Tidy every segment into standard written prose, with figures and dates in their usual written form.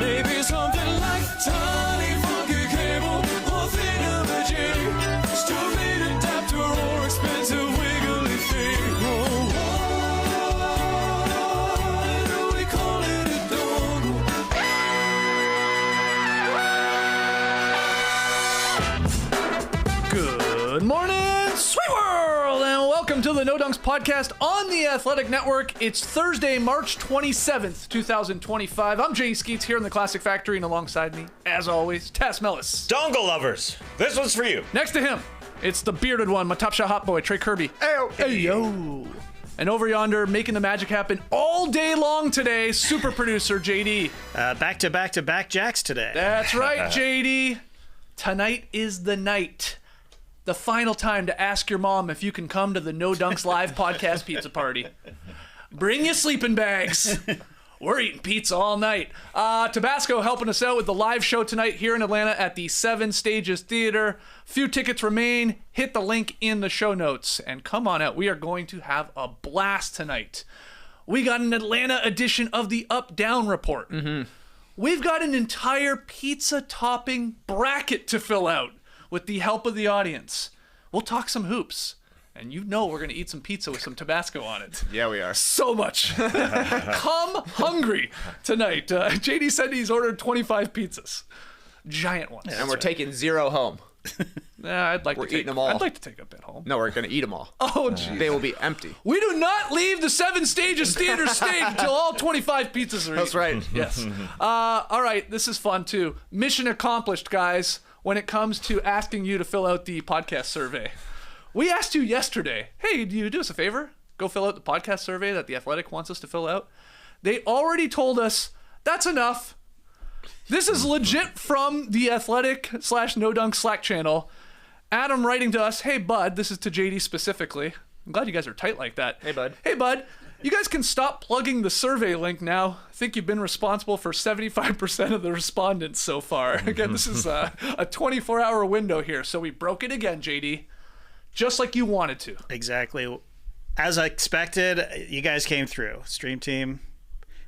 Maybe something like tiny funky cable or thingamajig, stupid adapter or expensive wiggly thing. Oh, we call it a dongle. Good morning, sweet world, and welcome to the No Dunks podcast on the Athletic Network. It's Thursday, March 27th, 2025. I'm Jay Skeets here in the Classic Factory, and alongside me, as always, Melas. Dongle lovers, this one's for you. Next to him, it's the bearded one, my top shot hot boy, Trey Kerby. Hey yo. And over yonder, making the magic happen all day long today, super producer JD. Back-to-back jacks today. That's right, JD. Tonight is the night. The final time to ask your mom if you can come to the No Dunks Live podcast pizza party. Bring your sleeping bags. We're eating pizza all night. Tabasco helping us out with the live show tonight here in Atlanta at the Seven Stages Theater. Few tickets remain. Hit the link in the show notes and come on out. We are going to have a blast tonight. We got an Atlanta edition of the Up Down Report. We've got an entire pizza topping bracket to fill out with the help of the audience. We'll talk some hoops. And you know we're going to eat some pizza with some Tabasco on it. Yeah, we are. So much. Come hungry tonight. JD said he's ordered 25 pizzas. Giant ones. And we're taking 0 home. I'd like We're to take eating them all. I'd like to take a bit home. No, we're going to eat them all. Oh, geez. They will be empty. We do not leave the Seven Stages Theater stage until all 25 pizzas are eaten. That's right. Yes. All right, this is fun too. Mission accomplished, guys, when it comes to asking you to fill out the podcast survey. We asked you yesterday, hey, do you do us a favor? Go fill out the podcast survey that The Athletic wants us to fill out. They already told us that's enough. This is legit from The Athletic / No Dunk Slack channel. Adam writing to us, hey, bud, this is to JD specifically. I'm glad you guys are tight like that. Hey, bud. Hey, bud. You guys can stop plugging the survey link now. I think you've been responsible for 75% of the respondents so far. Again, this is a 24-hour window here, so we broke it again, JD. Just like you wanted to. Exactly. As I expected, you guys came through. Stream team.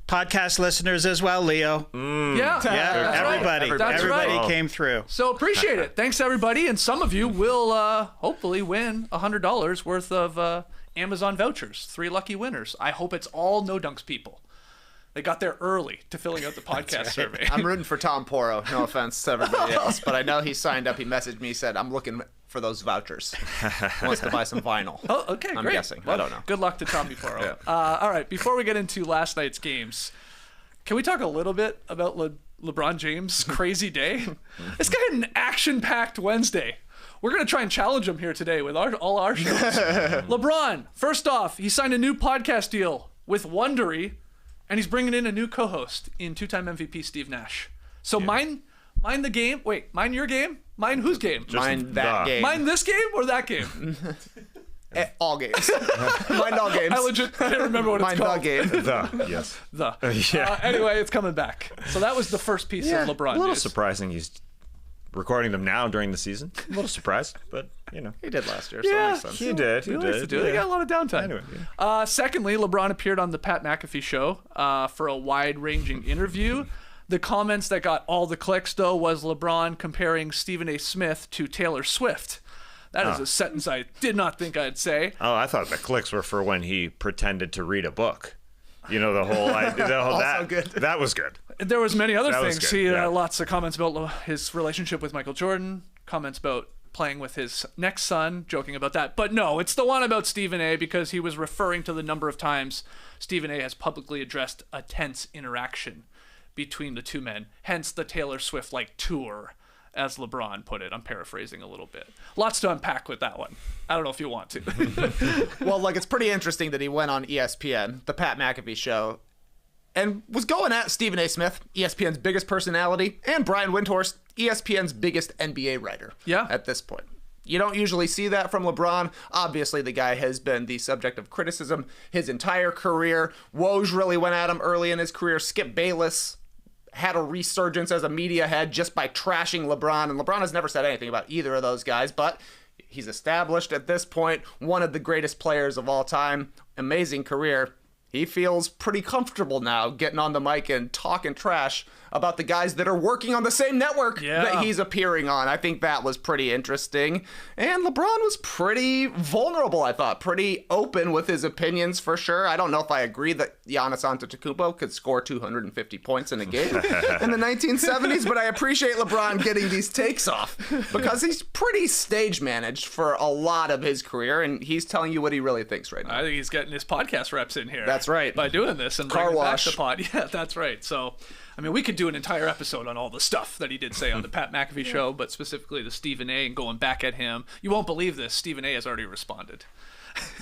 Podcast listeners as well, Leo. Yeah, Yeah, everybody came through. So appreciate it. Thanks, everybody. And some of you will hopefully win $100 worth of Amazon vouchers. 3 lucky winners. I hope it's all No Dunks people. They got there early to filling out the podcast survey. I'm rooting for Tom Porro. No offense to everybody else, but I know he signed up. He messaged me, said, I'm looking for those vouchers. Wants to buy some vinyl. Oh, okay, I'm great. guessing. Well, I don't know. Good luck to Tommy Porro. Yeah. All right, before we get into last night's games, can we talk a little bit about LeBron James' crazy day? This guy had an action-packed Wednesday. We're going to try and challenge him here today with all our shows. LeBron, first off, he signed a new podcast deal with Wondery, and he's bringing in a new co-host in 2-time MVP Steve Nash. So mind the game. Wait, mind your game? Mind whose game? Mind that game. Mind this game or that game? All games. Mind all games. I legit can't remember what it's Mind called. the game. Yes. Anyway, it's coming back. So that was the first piece of LeBron A little news. surprising he's recording them now during the season. A little surprised, but you know. He did last year, so Yeah, that makes sense. He did. He likes to do it. They got a lot of downtime. Anyway, Secondly, LeBron appeared on the Pat McAfee Show for a wide-ranging interview. The comments that got all the clicks, though, was LeBron comparing Stephen A. Smith to Taylor Swift. That is a sentence I did not think I'd say. Oh, I thought the clicks were for when he pretended to read a book. You know, the whole Also good. That was good. There was many other That was things. good, He yeah. lots of comments about his relationship with Michael Jordan, comments about playing with his next son, joking about that. But no, it's the one about Stephen A. because he was referring to the number of times Stephen A. has publicly addressed a tense interaction between the two men, hence the Taylor Swift-like tour, as LeBron put it. I'm paraphrasing a little bit. Lots to unpack with that one. I don't know if you want to. Well, it's pretty interesting that he went on ESPN, the Pat McAfee Show, and was going at Stephen A. Smith, ESPN's biggest personality, and Brian Windhorst, ESPN's biggest NBA writer. Yeah. At this point. You don't usually see that from LeBron. Obviously, the guy has been the subject of criticism his entire career. Woj really went at him early in his career. Skip Bayless had a resurgence as a media head just by trashing LeBron, and LeBron has never said anything about either of those guys, but he's established at this point, one of the greatest players of all time, amazing career. he feels pretty comfortable now getting on the mic and talking trash about the guys that are working on the same network that he's appearing on. I think that was pretty interesting. And LeBron was pretty vulnerable, I thought. Pretty open with his opinions, for sure. I don't know if I agree that Giannis Antetokounmpo could score 250 points in a game in the 1970s, but I appreciate LeBron getting these takes off because he's pretty stage managed for a lot of his career, and he's telling you what he really thinks right now. I think he's getting his podcast reps in here. That's right. By doing this and Car bringing wash. back the pod. Yeah, that's right. So, I mean, we could do an entire episode on all the stuff that he did say on the Pat McAfee Show, but specifically the Stephen A. and going back at him. You won't believe this. Stephen A. has already responded.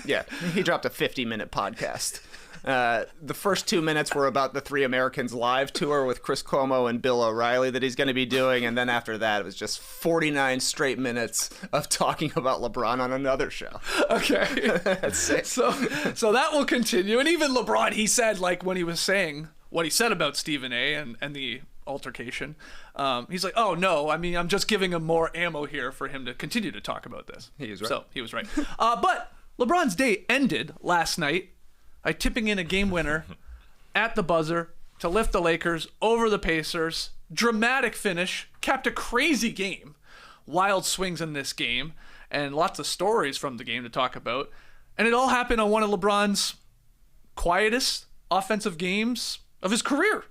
Yeah, he dropped a 50-minute podcast. The first 2 minutes were about the Three Americans live tour with Chris Cuomo and Bill O'Reilly that he's going to be doing, and then after that, it was just 49 straight minutes of talking about LeBron on another show. Okay. That's sick. So that will continue. And even LeBron, he said, like, when he was saying what he said about Stephen A. and the altercation, he's like, oh, no, I mean, I'm just giving him more ammo here for him to continue to talk about this. He was right. So he was right. But LeBron's day ended last night by tipping in a game winner at the buzzer to lift the Lakers over the Pacers. Dramatic finish, capped a crazy game. Wild swings in this game, and lots of stories from the game to talk about. And it all happened on one of LeBron's quietest offensive games of his career.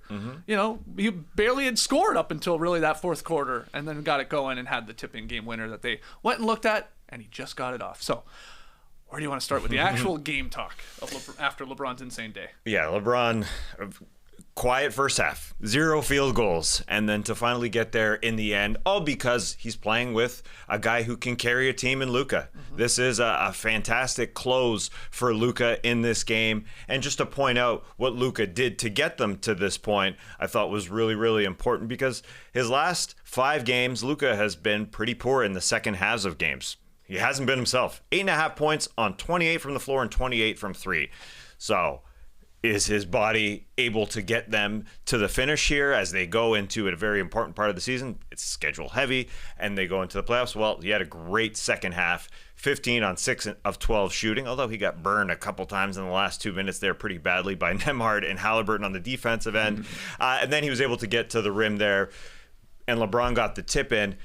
You know, he barely had scored up until really that fourth quarter, and then got it going and had the tipping game winner that they went and looked at, and he just got it off. So where do you want to start with the actual game talk of after LeBron's insane day? Yeah, LeBron, quiet first half, 0 field goals, and then to finally get there in the end, all because he's playing with a guy who can carry a team in Luka. This is a fantastic close for Luka in this game, and just to point out what Luka did to get them to this point, I thought was really, really important, because his last 5 games, Luka has been pretty poor in the second halves of games. He hasn't been himself. 8.5 points on 28 from the floor and 28 from 3. So is his body able to get them to the finish here as they go into a very important part of the season? It's schedule heavy, and they go into the playoffs. Well, he had a great second half, 15 on 6 of 12 shooting, although he got burned a couple times in the last 2 minutes there pretty badly by Nembhard and Halliburton on the defensive end. And then he was able to get to the rim there, and LeBron got the tip in,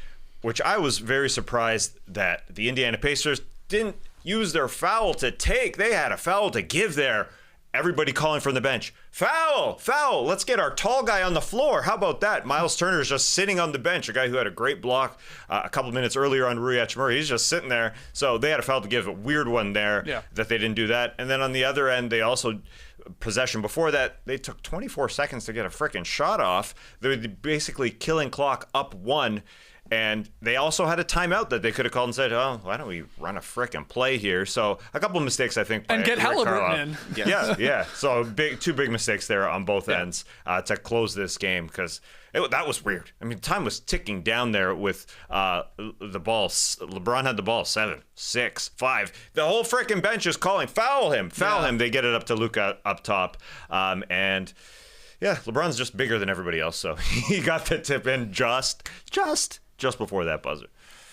which I was very surprised that the Indiana Pacers didn't use their foul to take. They had a foul to give there. Everybody calling from the bench, foul, foul, let's get our tall guy on the floor. How about that? Miles Turner is just sitting on the bench, a guy who had a great block a couple minutes earlier on Rui Hachimura. He's just sitting there. So they had a foul to give, a weird one there that they didn't do that. And then on the other end, they also, possession before that, they took 24 seconds to get a freaking shot off. They were basically killing clock up 1. And they also had a timeout that they could have called and said, oh, why don't we run a frickin' play here? So a couple of mistakes, I think. And get Rick Halliburton Carlisle. in. Yeah. So two big mistakes there on both ends to close this game, because that was weird. I mean, time was ticking down there with the ball. LeBron had the ball 7, 6, 5. The whole frickin' bench is calling, foul him. They get it up to Luka up top. And yeah, LeBron's just bigger than everybody else, so he got the tip in just before that buzzer.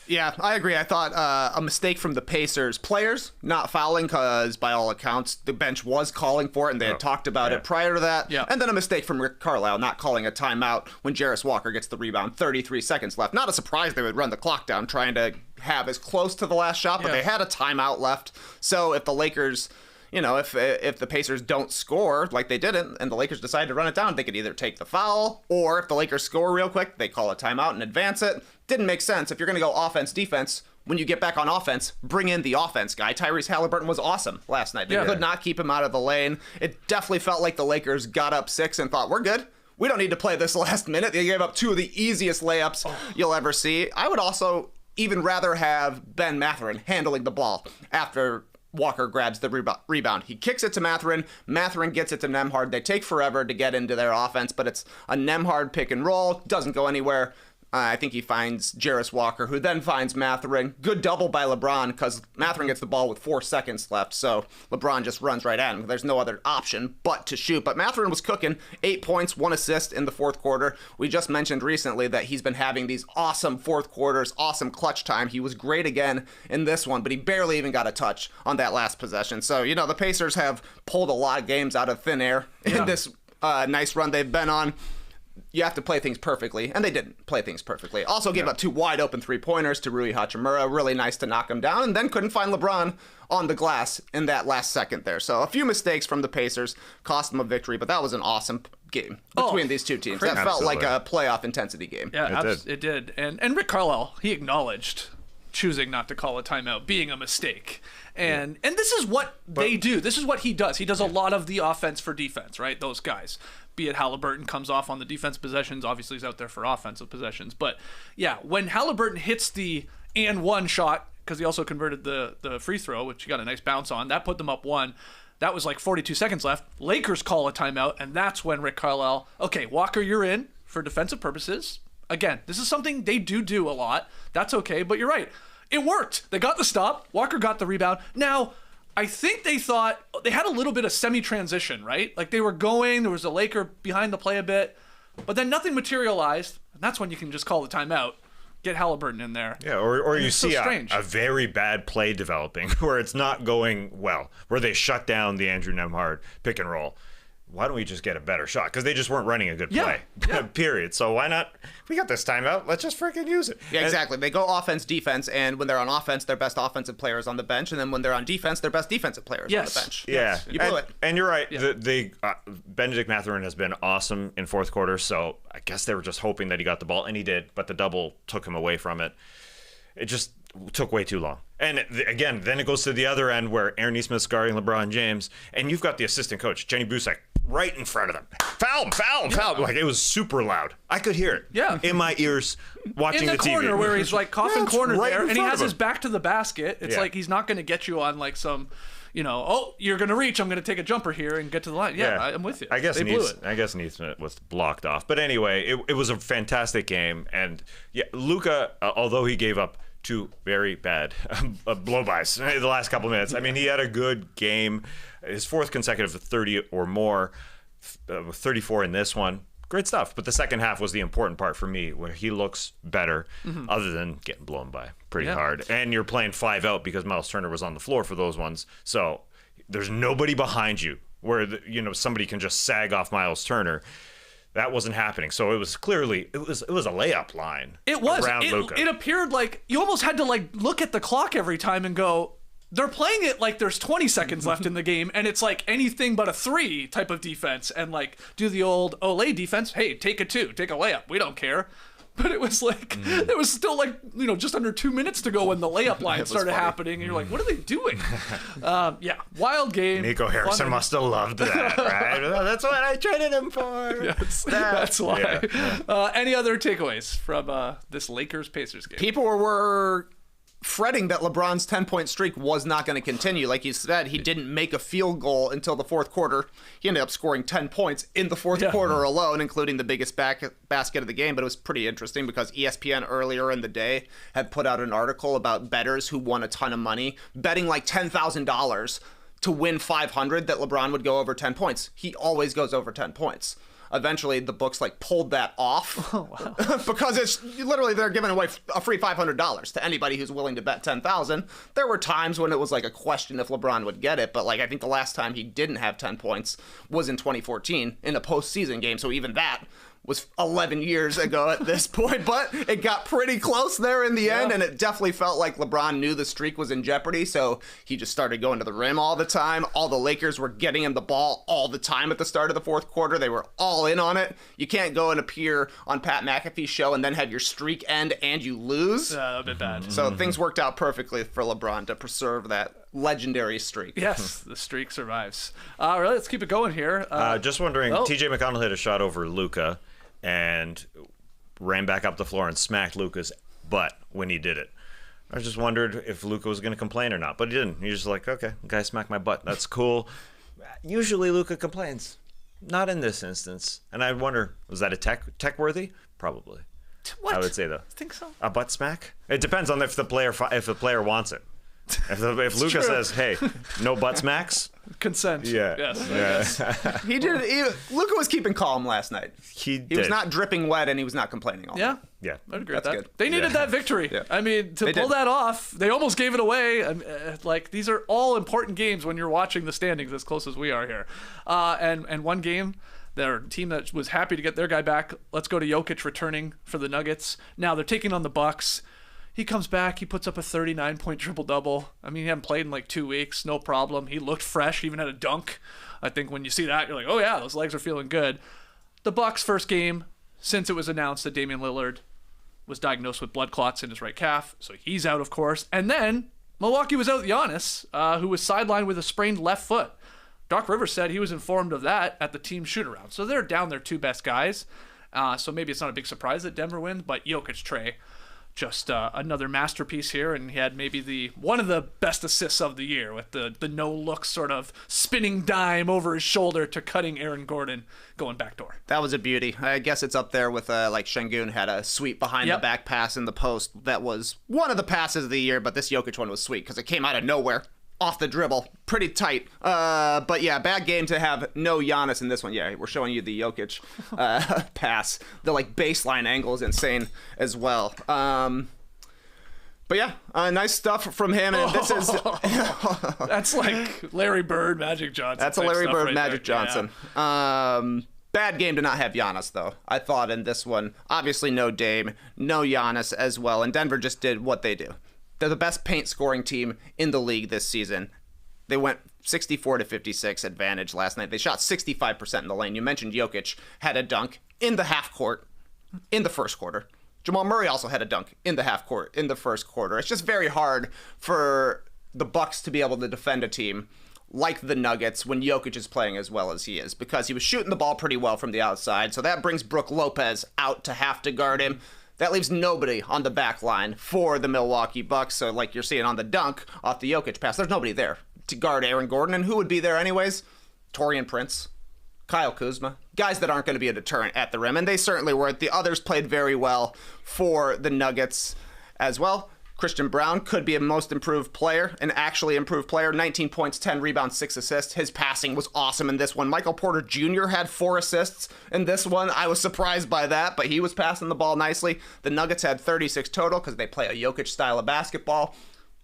Yeah, I agree. I thought a mistake from the Pacers players not fouling, because by all accounts the bench was calling for it and they had talked about it prior to that. Yeah. And then a mistake from Rick Carlisle not calling a timeout when Jarris Walker gets the rebound, 33 seconds left. Not a surprise they would run the clock down trying to have as close to the last shot, but they had a timeout left. So if the Lakers, you know, if the Pacers don't score like they didn't and the Lakers decide to run it down, they could either take the foul, or if the Lakers score real quick, they call a timeout and advance it. Didn't make sense. If you're going to go offense, defense, when you get back on offense, bring in the offense guy. Tyrese Halliburton was awesome last night. They could not keep him out of the lane. It definitely felt like the Lakers got up 6 and thought, we're good. We don't need to play this last minute. They gave up 2 of the easiest layups you'll ever see. I would also even rather have Ben Mathurin handling the ball after Walker grabs the rebound. He kicks it to Mathurin. Mathurin gets it to Nembhard. They take forever to get into their offense, but it's a Nembhard pick and roll. Doesn't go anywhere. I think he finds Jarris Walker, who then finds Mathurin. Good double by LeBron, because Mathurin gets the ball with 4 seconds left, so LeBron just runs right at him. There's no other option but to shoot. But Mathurin was cooking. 8 points, 1 assist in the fourth quarter. We just mentioned recently that he's been having these awesome fourth quarters, awesome clutch time. He was great again in this one, but he barely even got a touch on that last possession. So, the Pacers have pulled a lot of games out of thin air in this nice run they've been on. You have to play things perfectly, and they didn't play things perfectly. Also gave up 2 wide-open three-pointers to Rui Hachimura. Really nice to knock him down, and then couldn't find LeBron on the glass in that last second there. So a few mistakes from the Pacers cost them a victory, but that was an awesome game between these two teams. That felt like a playoff intensity game. Yeah, it did. And Rick Carlisle, he acknowledged choosing not to call a timeout being a mistake. And this is what they do. This is what he does. He does a lot of the offense for defense, right? Those guys. Be it Halliburton comes off on the defense possessions, obviously he's out there for offensive possessions. But yeah, when Halliburton hits the and one shot, because he also converted the free throw, which he got a nice bounce on, that put them up 1. That was like 42 seconds left. Lakers call a timeout, and that's when Rick Carlisle, okay, Walker, you're in for defensive purposes. Again, this is something they do a lot. That's okay, but you're right. It worked. They got the stop. Walker got the rebound. Now, I think they thought they had a little bit of semi-transition, right? Like they were going, there was a Laker behind the play a bit, but then nothing materialized. And that's when you can just call the timeout, get Halliburton in there. Yeah, or you see so a very bad play developing where it's not going well, where they shut down the Andrew Nembhard pick and roll. Why don't we just get a better shot? Because they just weren't running a good play, period. So why not? We got this timeout. Let's just freaking use it. Yeah, exactly. They go offense, defense, and when they're on offense, their best offensive player is on the bench, and then when they're on defense, their best defensive player is on the bench. Yeah, you blew it. And you're right. Yeah. Benedict Mathurin has been awesome in fourth quarter, so I guess they were just hoping that he got the ball, and he did, but the double took him away from it. It just took way too long. And again, then it goes to the other end where Aaron Nesmith's guarding LeBron James, and you've got the assistant coach, Jenny Busek, right in front of them. Foul him, foul him, foul him. Like, it was super loud. I could hear it in my ears watching the TV. In the corner where he's like coughing corner right there, and he has him. his back to the basket. It's like he's not going to get you on like some, oh, you're going to reach, I'm going to take a jumper here and get to the line. Yeah, I'm with you. I guess they blew it. I guess Nesmith was blocked off. But anyway, it was a fantastic game. And yeah, Luka, although he gave up 2 very bad blow-bys the last couple of minutes. I mean, he had a good game. His 4th consecutive 30 or more, 34 in this one. Great stuff. But the second half was the important part for me, where he looks better, other than getting blown by pretty hard. And you're playing 5 out because Miles Turner was on the floor for those ones. So there's nobody behind you where somebody can just sag off Miles Turner. That wasn't happening. So it was clearly it was a layup line. It was. Around Luka. It appeared like you almost had to like look at the clock every time and go, they're playing it like there's 20 seconds left in the game, and it's like anything but a 3 type of defense, and like do the old Olay defense. Hey, take a 2, take a layup. We don't care. But it was like there was still like just under 2 minutes to go when the layup line started happening, and you're like, what are they doing? Wild game. Nico Harrison must have loved that, right? That's what I traded him for. Yes, that's why. Yeah. Any other takeaways from this Lakers-Pacers game? People were fretting that LeBron's 10-point streak was not going to continue. Like you said, he didn't make a field goal until the fourth quarter. He ended up scoring 10 points in the fourth quarter alone, including the biggest basket of the game. But it was pretty interesting because ESPN earlier in the day had put out an article about bettors who won a ton of money, betting like $10,000 to win 500 that LeBron would go over 10 points. He always goes over 10 points. Eventually, the books pulled that off because it's literally they're giving away a free $500 to anybody who's willing to bet $10,000. There were times when it was like a question if LeBron would get it, but I think the last time he didn't have 10 points was in 2014 in a postseason game. So even that was 11 years ago at this point, but it got pretty close there in the end, and it definitely felt like LeBron knew the streak was in jeopardy, so he just started going to the rim all the time. All the Lakers were getting him the ball all the time at the start of the fourth quarter. They were all in on it. You can't go and appear on Pat McAfee Show and then have your streak end and you lose. That would be bad. So things worked out perfectly for LeBron to preserve that legendary streak. Yes, the streak survives. All right, let's keep it going here. Just wondering, TJ McConnell hit a shot over Luka and ran back up the floor and smacked Luka's butt when he did it. I just wondered if Luka was going to complain or not, but he didn't. He was just like, okay, guy smacked my butt. That's cool. Usually Luka complains. Not in this instance. And I wonder, was that a tech worthy? Probably. What? I would say though. I think so. A butt smack? It depends on if the player wants it. If Luka true. says, "Hey, no butt smacks," Consent. yeah, Yes. Luka was keeping calm last night. he He was not dripping wet, and he was not complaining all Yeah. night. Yeah, I'd agree That's with that. good. They needed that victory. Yeah. I mean, to They pull did. that off, they almost gave it away. Like, these are all important games when you're watching the standings as close as we are here. And one game, their team that was happy to get their guy back. Let's go to Jokic returning for the Nuggets. Now they're taking on the Bucks. He comes back. He puts up a 39-point triple-double. I mean, he hadn't played in like 2 weeks. No problem. He looked fresh. He even had a dunk. I think when you see that, you're like, oh, yeah, those legs are feeling good. The Bucks' first game since it was announced that Damian Lillard was diagnosed with blood clots in his right calf, so he's out, of course. And then Milwaukee was out Giannis, who was sidelined with a sprained left foot. Doc Rivers said he was informed of that at the team shoot-around. So they're down their two best guys. So maybe it's not a big surprise that Denver wins, but Jokic, Trey, just another masterpiece here, and he had maybe one of the best assists of the year with the no-look sort of spinning dime over his shoulder to cutting Aaron Gordon going backdoor. That was a beauty. I guess it's up there with like Şengün had a sweet behind the back pass in the post that was one of the passes of the year, but this Jokic one was sweet because it came out of nowhere. Off the dribble, pretty tight. But yeah, bad game to have no Giannis in this one. Yeah, we're showing you the Jokic pass. The like baseline angle is insane as well. But yeah, nice stuff from him. And this is That's like Larry Bird, Magic Johnson. that's a type Larry stuff Bird, right Magic there. Johnson. Yeah. Bad game to not have Giannis though. I thought in this one, obviously no Dame, no Giannis as well, and Denver just did what they do. They're the best paint scoring team in the league this season. They went 64-56 advantage last night. They shot 65% in the lane. You mentioned Jokic had a dunk in the half court in the first quarter. Jamal Murray also had a dunk in the half court in the first quarter. It's just very hard for the Bucks to be able to defend a team like the Nuggets when Jokic is playing as well as he is, because he was shooting the ball pretty well from the outside. So that brings Brook Lopez out to have to guard him. That leaves nobody on the back line for the Milwaukee Bucks. So like you're seeing on the dunk off the Jokic pass, there's nobody there to guard Aaron Gordon. And who would be there anyways? Taurean Prince, Kyle Kuzma, guys that aren't going to be a deterrent at the rim. And they certainly weren't. The others played very well for the Nuggets as well. Christian Brown could be a most improved player, an actually improved player. 19 points, 10 rebounds, 6 assists. His passing was awesome in this one. Michael Porter Jr. had 4 assists in this one. I was surprised by that, but he was passing the ball nicely. The Nuggets had 36 total because they play a Jokic style of basketball.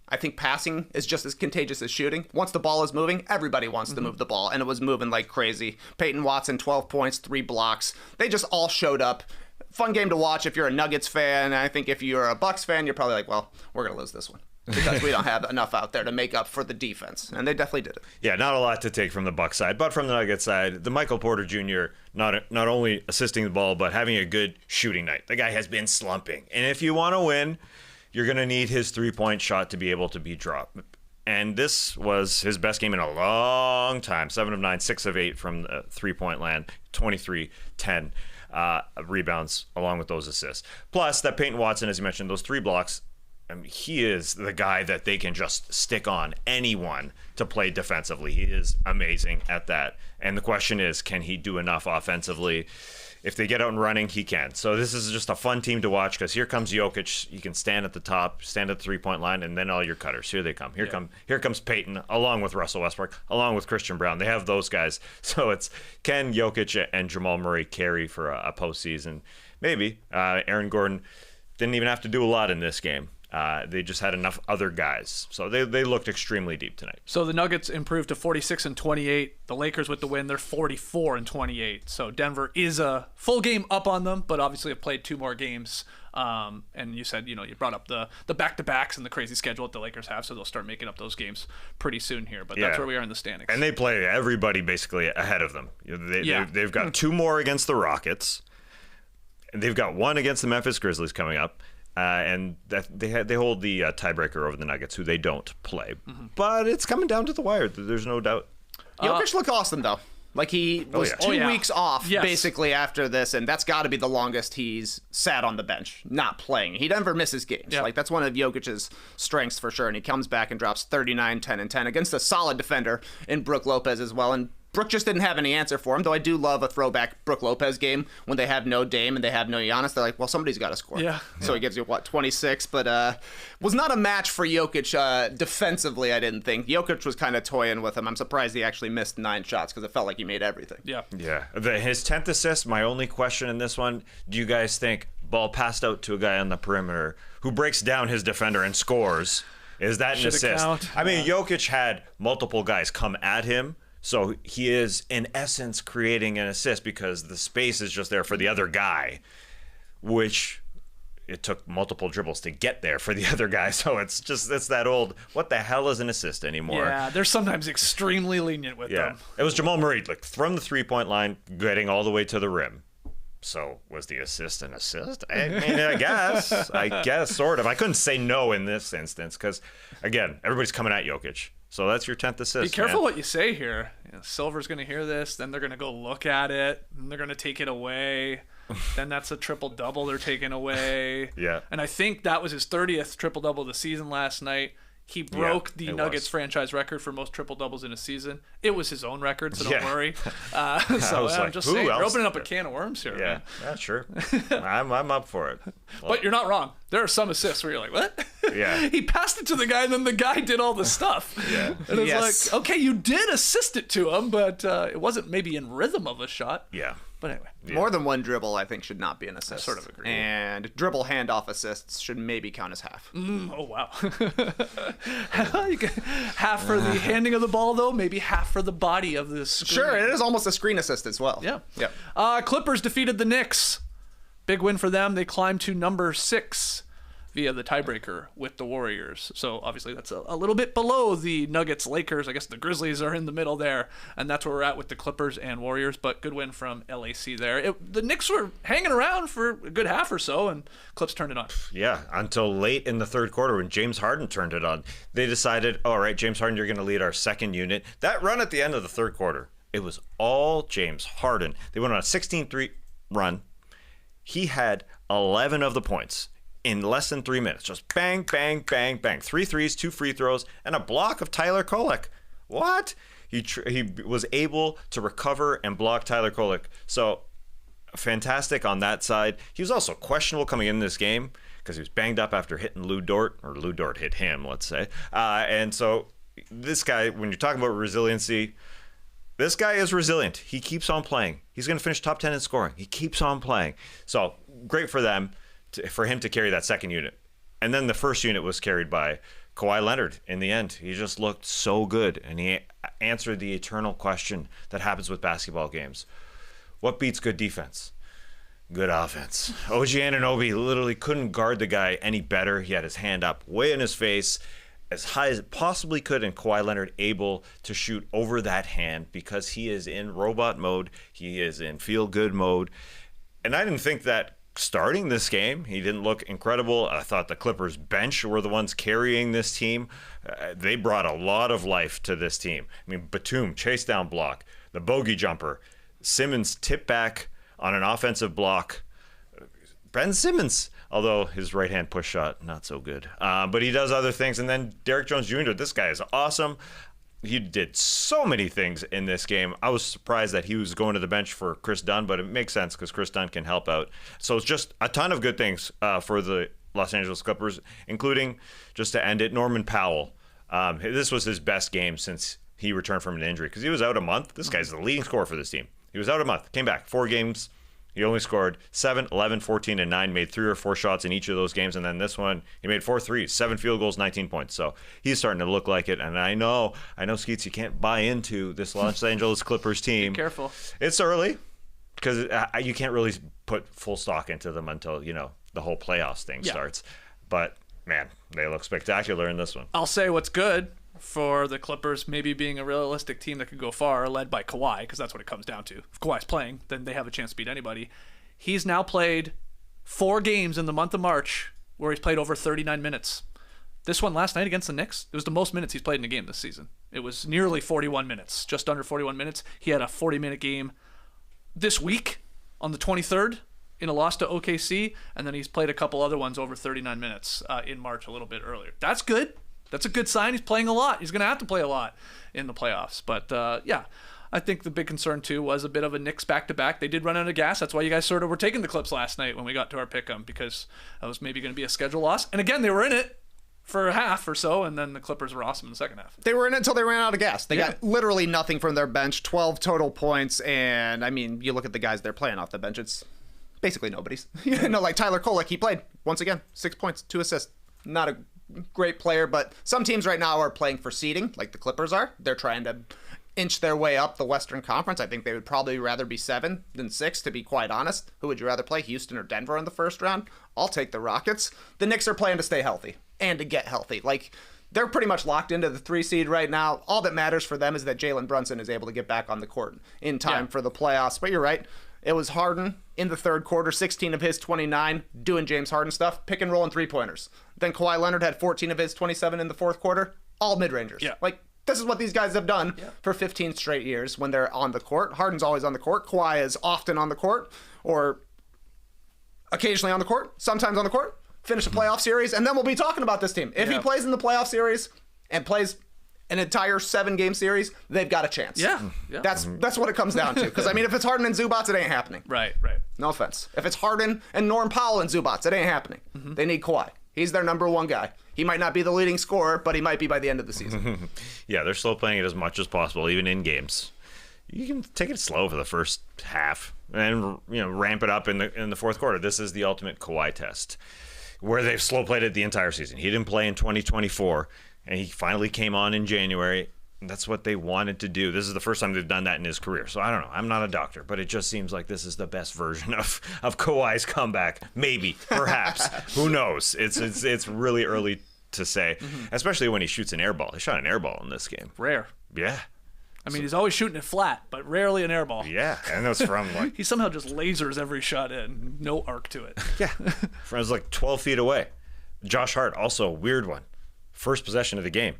I think passing is just as contagious as shooting. Once the ball is moving, everybody wants to move the ball, and it was moving like crazy. Peyton Watson, 12 points, 3 blocks. They just all showed up. Fun game to watch if you're a Nuggets fan. I think if you're a Bucks fan, you're probably like, well, we're going to lose this one because we don't have enough out there to make up for the defense. And they definitely did it. Yeah, not a lot to take from the Bucks side, but from the Nuggets side, the Michael Porter Jr. not only assisting the ball, but having a good shooting night. The guy has been slumping. And if you want to win, you're going to need his three-point shot to be able to be dropped. And this was his best game in a long time. 7 of 9, 6 of 8 from the three-point land, 23, 10 rebounds along with those assists. Plus, that Peyton Watson, as you mentioned, those 3 blocks, I mean, he is the guy that they can just stick on anyone to play defensively. He is amazing at that. And the question is, can he do enough offensively? If they get out and running, he can. So this is just a fun team to watch because here comes Jokic. You can stand at the top, stand at the three-point line, and then all your cutters. Here they come. Here comes Peyton, along with Russell Westbrook, along with Christian Brown. They have those guys. So it's can Jokic and Jamal Murray carry for a postseason? Maybe. Aaron Gordon didn't even have to do a lot in this game. They just had enough other guys. So they looked extremely deep tonight. So the Nuggets improved to 46-28. The Lakers with the win, they're 44-28. So Denver is a full game up on them, but obviously have played 2 more games. And you said, you brought up the back-to-backs and the crazy schedule that the Lakers have, so they'll start making up those games pretty soon here. But that's where we are in the standings. And they play everybody basically ahead of them. They've got 2 more against the Rockets. And they've got 1 against the Memphis Grizzlies coming up. And they hold the tiebreaker over the Nuggets, who they don't play. But it's coming down to the wire. There's no doubt. Jokic looked awesome, though. Like, he was 2 weeks off, basically, after this, and that's got to be the longest he's sat on the bench, not playing. He never misses games. Yeah. Like, that's one of Jokic's strengths for sure, and he comes back and drops 39, 10, and 10 against a solid defender in Brook Lopez as well. And Brook just didn't have any answer for him, though I do love a throwback Brook Lopez game when they have no Dame and they have no Giannis. They're like, well, somebody's got to score. Yeah. So he gives you, 26? But was not a match for Jokic defensively, I didn't think. Jokic was kind of toying with him. I'm surprised he actually missed 9 shots because it felt like he made everything. Yeah. Yeah. His 10th assist, my only question in this one, do you guys think ball passed out to a guy on the perimeter who breaks down his defender and scores? Is that an Should it assist? count? I mean, Jokic had multiple guys come at him. So he is, in essence, creating an assist because the space is just there for the other guy, which it took multiple dribbles to get there for the other guy. So it's that old, what the hell is an assist anymore? Yeah, they're sometimes extremely lenient with them. It was Jamal Murray, like from the 3-point line, getting all the way to the rim. So was the assist an assist? I mean, I guess, sort of. I couldn't say no in this instance because, again, everybody's coming at Jokic. So that's your 10th assist. Be careful man. what you say here. Silver's going to hear this, then they're going to go look at it, and they're going to take it away. Then that's a triple-double they're taking away. Yeah. And I think that was his 30th triple-double of the season last night. He broke the Nuggets franchise record for most triple-doubles in a season. It was his own record, so don't worry. So I'm like, just who saying, you're else? opening up a can of worms here, man. Yeah, sure. I'm up for it. Well, But you're not wrong. There are some assists where you're like, what? Yeah. He passed it to the guy, and then the guy did all the stuff. Yeah. And it's Yes. like, okay, you did assist it to him, but it wasn't maybe in rhythm of a shot. yeah. But anyway. More than one dribble, I think, should not be an assist. sort of agree. And dribble handoff assists should maybe count as half. Oh, wow. You get half for the handing of the ball, though, maybe half for the body of the screen. Sure, it is almost a screen assist as well. Yeah. Yep. Clippers defeated the Knicks. Big win for them. They climbed to number 6 via the tiebreaker with the Warriors. So obviously that's a little bit below the Nuggets, Lakers. I guess the Grizzlies are in the middle there, and that's where we're at with the Clippers and Warriors. But good win from LAC there. The Knicks were hanging around for a good half or so, and Clips turned it on. Yeah, until late in the third quarter when James Harden turned it on. They decided, all right, James Harden, you're going to lead our second unit. That run at the end of the third quarter, it was all James Harden. They went on a 16-3 run. He had 11 of the points in less than 3 minutes. Just bang, bang, bang, bang. 3 threes, 2 free throws, and a block of Tyler Kolek. What? He was able to recover and block Tyler Kolek. So fantastic on that side. He was also questionable coming in this game because he was banged up after hitting Lou Dort, or Lou Dort hit him, let's say. And so this guy, when you're talking about resiliency, this guy is resilient. He keeps on playing. He's going to finish top 10 in scoring. He keeps on playing. So great for them, for him to carry that second unit. And then the first unit was carried by Kawhi Leonard in the end. He just looked so good, and he answered the eternal question that happens with basketball games. What beats good defense? Good offense. OG Anunoby literally couldn't guard the guy any better. He had his hand up way in his face, as high as it possibly could, and Kawhi Leonard able to shoot over that hand because he is in robot mode. He is in feel-good mode. And I didn't think that starting this game, he didn't look incredible. I thought the Clippers bench were the ones carrying this team. They brought a lot of life to this team. I mean, Batum, chase down block, the bogey jumper, Simmons tip back on an offensive block. Ben Simmons, although his right-hand push shot, not so good. But he does other things. And then Derrick Jones Jr., this guy is awesome. He did so many things in this game. I was surprised that he was going to the bench for Chris Dunn, but it makes sense because Chris Dunn can help out. So it's just a ton of good things for the Los Angeles Clippers, including, just to end it, Norman Powell. This was his best game since he returned from an injury because he was out a month. This guy's the leading scorer for this team. He was out a month, came back, 4 games. He only scored 7, 11, 14, and 9, made 3 or 4 shots in each of those games. And then this one, he made 4 threes, 7 field goals, 19 points. So he's starting to look like it. And I know, Skeets, you can't buy into this Los Angeles Clippers team. Be careful. It's early because you can't really put full stock into them until, the whole playoffs thing starts. But, man, they look spectacular in this one. I'll say what's good for the Clippers maybe being a realistic team that could go far, led by Kawhi, because that's what it comes down to. If Kawhi's playing, then they have a chance to beat anybody. He's now played 4 games in the month of March where he's played over 39 minutes. This one last night against the Knicks, it was the most minutes he's played in a game this season. It was nearly 41 minutes, just under 41 minutes. He had a 40-minute game this week on the 23rd in a loss to OKC, and then he's played a couple other ones over 39 minutes in March a little bit earlier. That's good. That's a good sign. He's playing a lot. He's going to have to play a lot in the playoffs. But, I think the big concern, too, was a bit of a Knicks back-to-back. They did run out of gas. That's why you guys sort of were taking the Clips last night when we got to our pick-em, because that was maybe going to be a schedule loss. And again, they were in it for a half or so, and then the Clippers were awesome in the second half. They were in it until they ran out of gas. They got literally nothing from their bench, 12 total points, and, I mean, you look at the guys they're playing off the bench, it's basically nobody's. Like Tyler Kolek, he played, once again, 6 points, 2 assists. Not a great player, but some teams right now are playing for seeding, like the Clippers are. They're trying to inch their way up the Western Conference. I think they would probably rather be 7 than 6, to be quite honest. Who would you rather play, Houston or Denver in the first round? I'll take the Rockets. The Knicks are playing to stay healthy and to get healthy. Like, they're pretty much locked into the 3 seed right now. All that matters for them is that Jalen Brunson is able to get back on the court in time for the playoffs. But you're right. It was Harden in the third quarter, 16 of his 29, doing James Harden stuff, pick and roll and 3-pointers. Then Kawhi Leonard had 14 of his 27 in the fourth quarter, all mid-rangers. Yeah. Like, this is what these guys have done for 15 straight years when they're on the court. Harden's always on the court. Kawhi is often on the court, or occasionally on the court, sometimes on the court. Finish a playoff series, and then we'll be talking about this team. If he plays in the playoff series and plays an entire 7-game series, they've got a chance. Yeah. That's what it comes down to. Because, I mean, if it's Harden and Zubats, it ain't happening. Right. No offense. If it's Harden and Norm Powell and Zubats, it ain't happening. They need Kawhi. He's their number one guy. He might not be the leading scorer, but he might be by the end of the season. Yeah, they're slow playing it as much as possible, even in games. You can take it slow for the first half and ramp it up in the fourth quarter. This is the ultimate Kawhi test, where they've slow played it the entire season. He didn't play in 2024, and he finally came on in January. That's what they wanted to do. This is the first time they've done that in his career. So I don't know. I'm not a doctor, but it just seems like this is the best version of Kawhi's comeback. Maybe, perhaps. Who knows? It's really early to say, especially when he shoots an air ball. He shot an air ball in this game. Rare. Yeah. I mean, he's always shooting it flat, but rarely an air ball. Yeah, and that's from like... He somehow just lasers every shot in. No arc to it. Yeah. From like 12 feet away. Josh Hart, also a weird one. First possession of the game.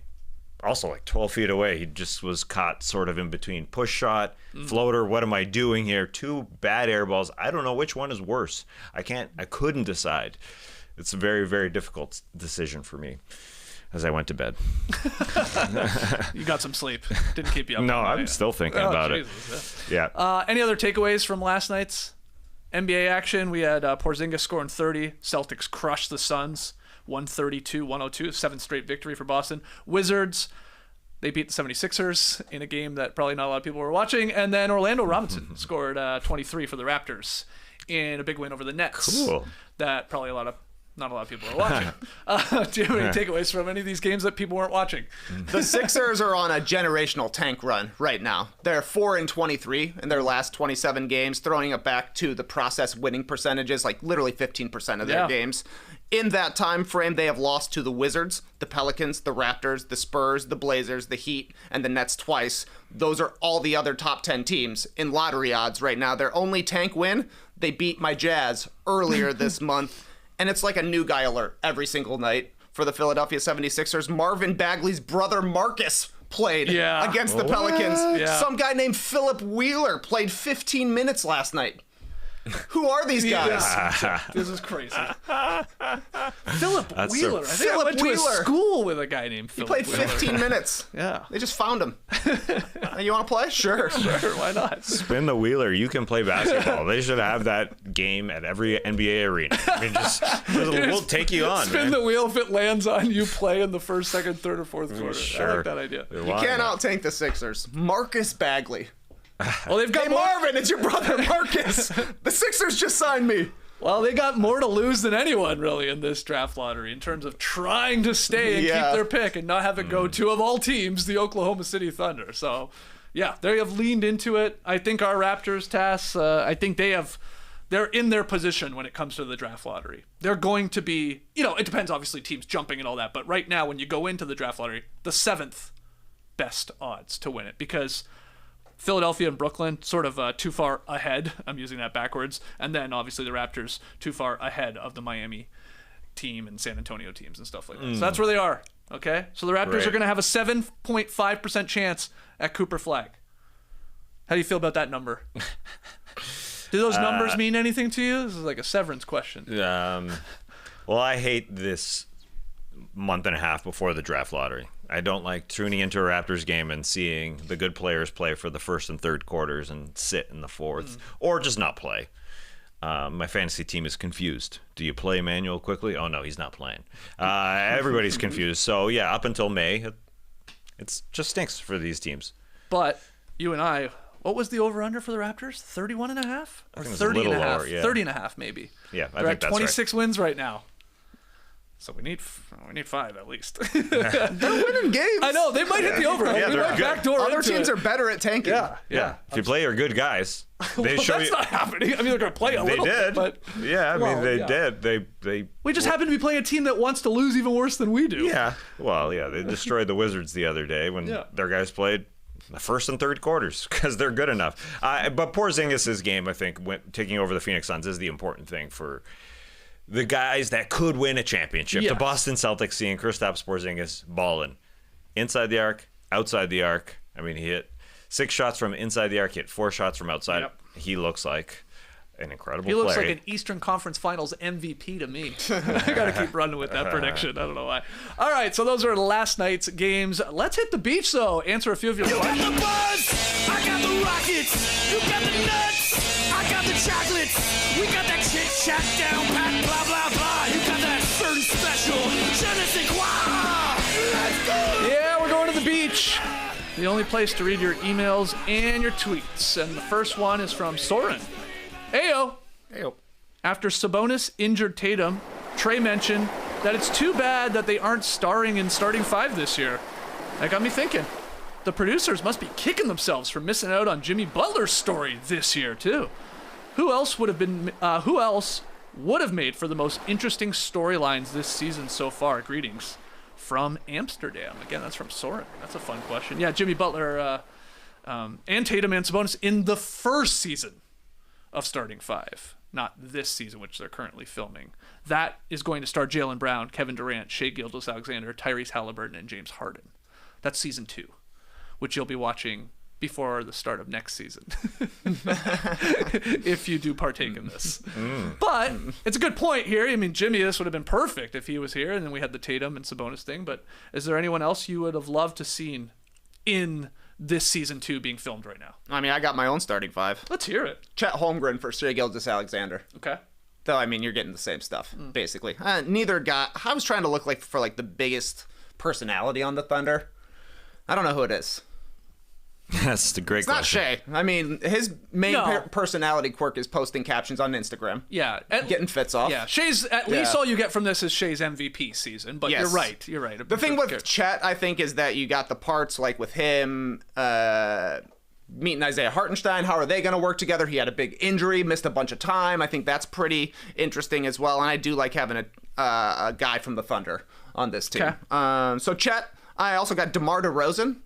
Also like 12 feet away. He just was caught sort of in between. Push shot, floater, what am I doing here? 2 bad air balls. I don't know which one is worse. I couldn't decide. It's a very, very difficult decision for me as I went to bed. You got some sleep. Didn't keep you up. No, all night. I'm still thinking about Jesus. it. Yeah. Any other takeaways from last night's NBA action? We had Porzingis scoring 30. Celtics crushed the Suns. 132-102, 7th straight victory for Boston. Wizards, they beat the 76ers in a game that probably not a lot of people were watching. And then Orlando Robinson scored 23 for the Raptors in a big win over the Nets. Cool. That probably not a lot of people are watching. Do you have any takeaways from any of these games that people weren't watching? The Sixers are on a generational tank run right now. They're 4-23 in their last 27 games, throwing it back to the process winning percentages, like literally 15% of their games. In that time frame, they have lost to the Wizards, the Pelicans, the Raptors, the Spurs, the Blazers, the Heat, and the Nets twice. Those are all the other top 10 teams in lottery odds right now. Their only tank win, they beat my Jazz earlier this month. And it's like a new guy alert every single night for the Philadelphia 76ers. Marvin Bagley's brother Marcus played against the Pelicans. Yeah. Some guy named Philip Wheeler played 15 minutes last night. Who are these guys? This is crazy. Philip That's Wheeler. I think I Philip went to a Wheeler. school with a guy named He Philip played Wheeler. 15 minutes. Yeah. They just found him. You want to play? Sure. Sure, why not? Spin the wheeler. You can play basketball. They should have that game at every NBA arena. I mean, we'll take you on, Spin man. the wheel. If it lands on you, play in the first, second, third, or fourth quarter. I Sure. like that idea. You can't out-tank the Sixers. Marcus Bagley. Well, they've got Hey, Marvin, it's your brother Marcus. The Sixers just signed me. Well, they got more to lose than anyone, really, in this draft lottery in terms of trying to stay and keep their pick and not have it go to, of all teams, the Oklahoma City Thunder. So, yeah, they have leaned into it. I think our Raptors, Tass, I think they're in their position when it comes to the draft lottery. They're going to be, it depends, obviously, teams jumping and all that. But right now, when you go into the draft lottery, the 7th best odds to win it because Philadelphia and Brooklyn sort of too far ahead. I'm using that backwards. And then obviously the Raptors too far ahead of the Miami team and San Antonio teams and stuff like that. So that's where they are. Okay. So the Raptors are going to have a 7.5% chance at Cooper Flag. How do you feel about that number? Do those numbers mean anything to you? This is like a severance question. Well, I hate this month and a half before the draft lottery. I don't like tuning into a Raptors game and seeing the good players play for the first and third quarters and sit in the fourth, or just not play. My fantasy team is confused. Do you play Emmanuel quickly? Oh, no, he's not playing. Everybody's confused. So, yeah, up until May, it just stinks for these teams. But you and I, what was the over-under for the Raptors? 31 and a half? Or I think it was 30 a little and a half? lower, yeah. 30 and a half, maybe. Yeah, I They're think at that's 26 wins right now. So we need 5 at least. They're winning games. I know, they might hit the over. Yeah, We they're might good. backdoor Other into teams it. are better at tanking. Yeah. If you play your good guys, they Well, show that's you. not happening. I mean, they're going to play a They little did. bit, but Yeah, I mean, Well, they yeah. did. They. we just happen to be playing a team that wants to lose even worse than we do. Yeah. Well, yeah, they destroyed the Wizards the other day when Yeah. their guys played the first and third quarters because they're good enough. But Porzingis' game, I think, taking over the Phoenix Suns is the important thing for the guys that could win a championship. Yes. The Boston Celtics seeing Kristaps Porzingis balling inside the arc, outside the arc. I mean, he hit 6 shots from inside the arc, he hit 4 shots from outside. Yep. He looks like an incredible He looks player. like an Eastern Conference Finals MVP to me. I got to keep running with that prediction. I don't know why. All right, so those are last night's games. Let's hit the beach, though. Answer a few of your You got questions. the buzz, I got the rockets. You got the nuts, I got the chocolates. We got that chit chat down pat, blah blah blah. You got that certain special, je ne sais quoi. Let's go. Yeah, we're going to the beach. The only place to read your emails and your tweets. And the first one is from Soren. Ayo. Ayo. After Sabonis injured Tatum, Trey mentioned that it's too bad that they aren't starring in starting 5 this year. That got me thinking. The producers must be kicking themselves for missing out on Jimmy Butler's story this year too. Who else would have made for the most interesting storylines this season so far? Greetings from Amsterdam. Again, that's from Soren. That's a fun question. Yeah, Jimmy Butler and Tatum and Sabonis in the first season of starting 5, not this season, which they're currently filming. That is going to star Jaylen Brown, Kevin Durant, Shai Gilgeous-Alexander, Tyrese Halliburton, and James Harden. That's season 2, which you'll be watching before the start of next season, if you do partake in this. But it's a good point here. I mean, Jimmy, this would have been perfect if he was here, and then we had the Tatum and Sabonis thing. But is there anyone else you would have loved to seen in this season 2 being filmed right now? I mean, I got my own starting 5. Let's hear it. Chet Holmgren for Shai Gilgeous-Alexander. Okay. Though, I mean, you're getting the same stuff, basically. Neither guy... I was trying to look for the biggest personality on the Thunder. I don't know who it is. That's the great It's not question. Shai. I mean, his main No. personality quirk is posting captions on Instagram. Yeah. Getting fits off. Yeah, Shay's at least all you get from this is Shay's MVP season. But Yes. you're right. You're right. The thing with Chet, I think, is that you got the parts like with him meeting Isaiah Hartenstein. How are they going to work together? He had a big injury, missed a bunch of time. I think that's pretty interesting as well. And I do like having a guy from the Thunder on this team. Okay. So Chet, I also got DeMar DeRozan.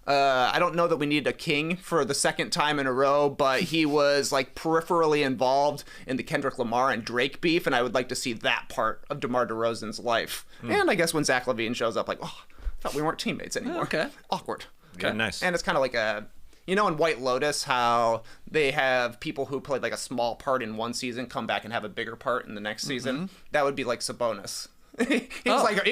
I don't know that we need a king for the second time in a row, but he was peripherally involved in the Kendrick Lamar and Drake beef, and I would like to see that part of DeMar DeRozan's life. And I guess when Zach LaVine shows up, I thought we weren't teammates anymore. Okay. Awkward. Okay, nice. And it's kind of like in White Lotus, how they have people who played a small part in one season come back and have a bigger part in the next season. That would be like Sabonis. He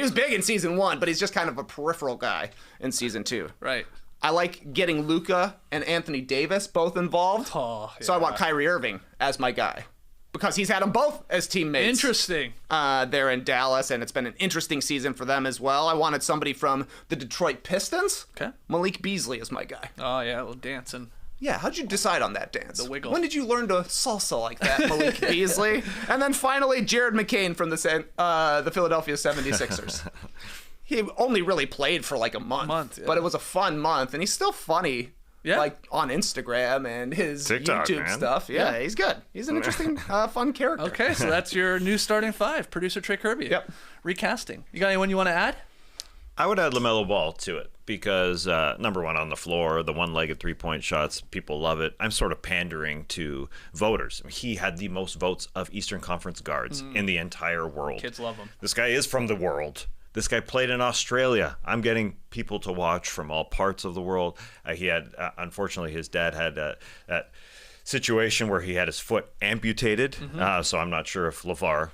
was big in season 1, but he's just kind of a peripheral guy in season 2. Right. I like getting Luka and Anthony Davis both involved. Oh, So I want Kyrie Irving as my guy because he's had them both as teammates. Interesting. There in Dallas, and it's been an interesting season for them as well. I wanted somebody from the Detroit Pistons. Okay. Malik Beasley is my guy. Oh, yeah, a little dancing. Yeah, how'd you decide on that dance? The wiggle. When did you learn to salsa like that, Malik Beasley? And then finally, Jared McCain from the Philadelphia 76ers. He only really played for a month, yeah. but it was a fun month, and he's still funny. Yeah. On Instagram and his TikTok, YouTube man. stuff. Yeah, he's good. He's an interesting, fun character. Okay, so that's your new starting 5. Producer Trey Kerby. Yep. Recasting. You got anyone you want to add? I would add LaMelo Ball to it because, number one, on the floor, the one-legged three-point shots, people love it. I'm sort of pandering to voters. He had the most votes of Eastern Conference guards in the entire world. Kids love him. This guy is from the world. This guy played in Australia. I'm getting people to watch from all parts of the world. He had, unfortunately, his dad had that situation where he had his foot amputated. So I'm not sure if LeVar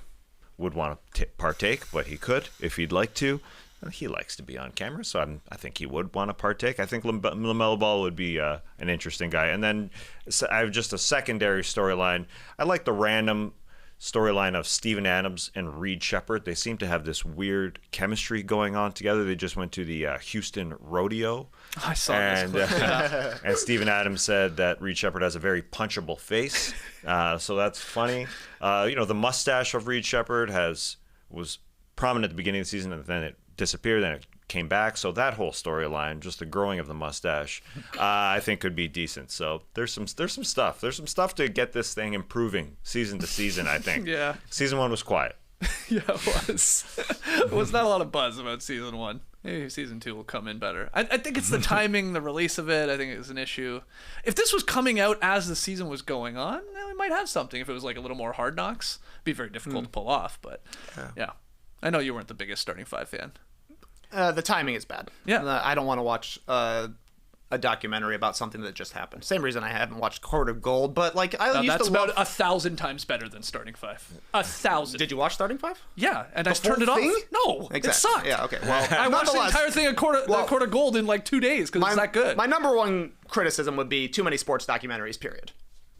would want to partake, but he could if he'd like to. he likes to be on camera, so I think he would want to partake. I think LaMelo Ball would be an interesting guy. And then I have just a secondary storyline. I like the random storyline of Steven Adams and Reed Shepherd. They seem to have this weird chemistry going on together. They just went to the Houston Rodeo. I saw this. And Steven Adams said that Reed Shepherd has a very punchable face. So that's funny. The mustache of Reed Shepherd was prominent at the beginning of the season, and then it disappeared, then it came back. So that whole storyline, just the growing of the mustache, I think could be decent. So there's some stuff. There's some stuff to get this thing improving season to season, I think. Yeah. Season 1 was quiet. Yeah, it was. It was not a lot of buzz about season 1. Maybe season 2 will come in better. I think it's the timing, the release of it. I think it was an issue. If this was coming out as the season was going on, then we might have something. If it was like a little more Hard Knocks, it'd be very difficult to pull off. But yeah. I know you weren't the biggest starting 5 fan. The timing is bad. Yeah. I don't want to watch a documentary about something that just happened. Same reason I haven't watched Court of Gold, but like that's about 1,000 times better than starting 5. 1,000. Did you watch Starting 5? Yeah, and I full turned it off. thing? No, Exactly. it sucked. Yeah, okay. Well, I watched the entire thing of Court of Gold in like 2 days because it's that good. My number one criticism would be too many sports documentaries, period.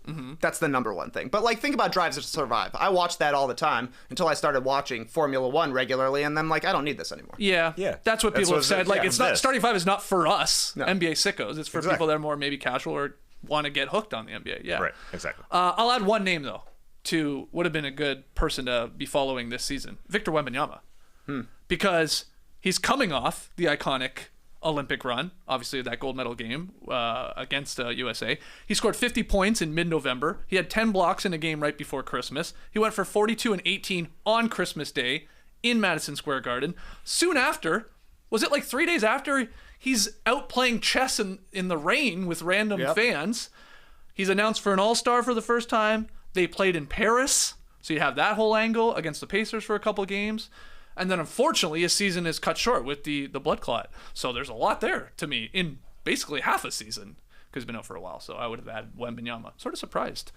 Mm-hmm. That's the number one thing. But like, think about Drive to Survive. I watched that all the time until I started watching Formula One regularly, and then like, I don't need this anymore. Yeah. That's what people have said. Like, it's not starting 5 is not for us NBA sickos. It's for people that are more maybe casual or want to get hooked on the NBA. Yeah. Right. Exactly. I'll add one name though to would have been a good person to be following this season, Victor Wembanyama, because he's coming off the iconic Olympic run, obviously that gold medal game against USA. He scored 50 points in mid-November. He had 10 blocks in a game right before Christmas. He went for 42 and 18 on Christmas Day in Madison Square Garden. Soon after, was it like 3 days after, he's out playing chess in the rain with random fans. He's announced for an All-Star for the first time. They played in Paris, so you have that whole angle against the Pacers for a couple of games. And then, unfortunately, his season is cut short with the blood clot. So there's a lot there to me in basically half a season because he's been out for a while. So I would have added Wembanyama. Sort of surprised